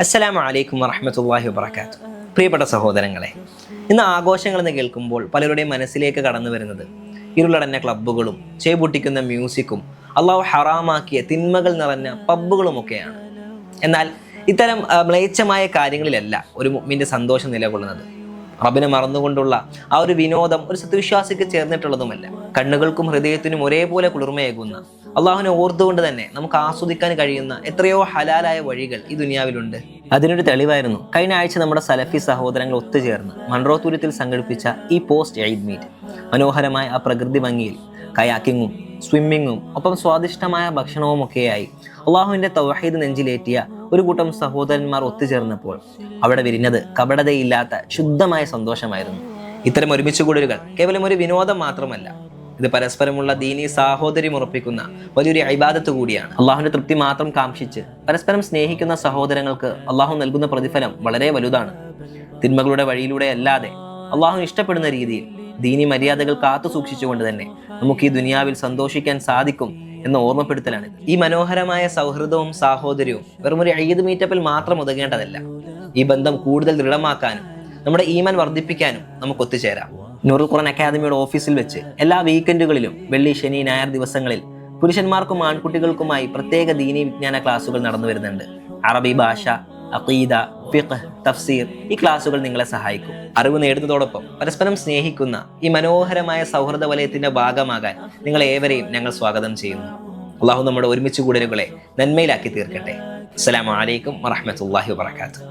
അസ്സലാമു അലൈക്കും വറഹ്മത്തുള്ളാഹി വബറകാതുഹു. പ്രിയപ്പെട്ട സഹോദരങ്ങളെ, ഇന്ന് ആഘോഷങ്ങൾ എന്ന് കേൾക്കുമ്പോൾ പലരുടെയും മനസ്സിലേക്ക് കടന്നു വരുന്നത് ഇരുളടഞ്ഞ ക്ലബ്ബുകളും ചേപൊട്ടിക്കുന്ന മ്യൂസിക്കും അള്ളാഹു ഹറാമാക്കിയ തിന്മകൾ നിറഞ്ഞ പബ്ബുകളുമൊക്കെയാണ്. എന്നാൽ ഇത്തരം മ്ലേച്ഛമായ കാര്യങ്ങളിലല്ല ഒരു മുഅ്മിന്റെ സന്തോഷം നിലകൊള്ളുന്നത്. റബ്ബിനെ മറന്നുകൊണ്ടുള്ള ആ ഒരു വിനോദം ഒരു സത്യവിശ്വാസിക്ക് ചേർന്നിട്ടുള്ളതുമല്ല. കണ്ണുകൾക്കും ഹൃദയത്തിനും ഒരേപോലെ കുളിർമയേകുന്ന അള്ളാഹുവിനെ ഓർത്തുകൊണ്ട് തന്നെ നമുക്ക് ആസ്വദിക്കാൻ കഴിയുന്ന എത്രയോ ഹലാലായ വഴികൾ ഈ ദുനിയാവിലുണ്ട്. അതിനൊരു തെളിവായിരുന്നു കഴിഞ്ഞ ആഴ്ച നമ്മുടെ സലഫി സഹോദരങ്ങൾ ഒത്തുചേർന്ന് മൺറോത്തുരുത്തിൽ സംഘടിപ്പിച്ച ഈ പോസ്റ്റ് ഈദ് മീറ്റ്. മനോഹരമായ ആ പ്രകൃതി ഭംഗിയിൽ കയാക്കിങ്ങും സ്വിമ്മിങ്ങും ഒപ്പം സ്വാദിഷ്ടമായ ഭക്ഷണവും ഒക്കെയായി അള്ളാഹുവിന്റെ തൗഹീദ് നെഞ്ചിലേറ്റിയ ഒരു കൂട്ടം സഹോദരന്മാർ ഒത്തുചേർന്നപ്പോൾ അവിടെ വിരിഞ്ഞത് കപടതയില്ലാത്ത ശുദ്ധമായ സന്തോഷമായിരുന്നു. ഇത്തരം ഒരുമിച്ച് കൂടലുകൾ കേവലം ഒരു വിനോദം മാത്രമല്ല, ഇത് പരസ്പരമുള്ള ദീനി സാഹോദര്യം ഉറപ്പിക്കുന്ന വലിയൊരു ഇബാദത്ത് കൂടിയാണ്. അള്ളാഹുവിന്റെ തൃപ്തി മാത്രം കാംക്ഷിച്ച് പരസ്പരം സ്നേഹിക്കുന്ന സഹോദരങ്ങൾക്ക് അള്ളാഹു നൽകുന്ന പ്രതിഫലം വളരെ വലുതാണ്. തിന്മകളുടെ വഴിയിലൂടെ അല്ലാതെ അള്ളാഹു ഇഷ്ടപ്പെടുന്ന രീതിയിൽ ദീനി മര്യാദകൾ കാത്തു സൂക്ഷിച്ചുകൊണ്ട് തന്നെ നമുക്ക് ഈ ദുനിയാവിൽ സന്തോഷിക്കാൻ സാധിക്കും എന്ന ഓർമ്മപ്പെടുത്തലാണ്. ഈ മനോഹരമായ സൗഹൃദവും സാഹോദര്യവും വെറും ഒരു ഈദ് മീറ്റപ്പിൽ മാത്രം ഒതുങ്ങേണ്ടതല്ല. ഈ ബന്ധം കൂടുതൽ ദൃഢമാക്കാനും നമ്മുടെ ഈമാൻ വർദ്ധിപ്പിക്കാനും നമുക്ക് ഒത്തുചേരാം. നൂറുൽ ഖുർആൻ അക്കാദമിയുടെ ഓഫീസിൽ വെച്ച് എല്ലാ വീക്കെൻഡുകളിലും വെള്ളി, ശനി, ഞായർ ദിവസങ്ങളിൽ പുരുഷന്മാർക്കും ആൺകുട്ടികൾക്കുമായി പ്രത്യേക ദീനി വിജ്ഞാന ക്ലാസുകൾ നടന്നു വരുന്നുണ്ട്. അറബി ഭാഷ, അഖീദ, ഫിഖ്, തഫ്സീർ ഈ ക്ലാസുകൾ നിങ്ങളെ സഹായിക്കും. അറിവ് നേടുന്നതോടൊപ്പം പരസ്പരം സ്നേഹിക്കുന്ന ഈ മനോഹരമായ സൗഹൃദ വലയത്തിന്റെ ഭാഗമാകാൻ നിങ്ങൾ ഏവരെയും ഞങ്ങൾ സ്വാഗതം ചെയ്യുന്നു. അള്ളാഹു നമ്മുടെ ഒരുമിച്ച് കൂടലുകളെ നന്മയിലാക്കി തീർക്കട്ടെ. അസ്സലാമു അലൈക്കും വറഹ്മത്തുള്ളാഹി വബറകാതുഹു.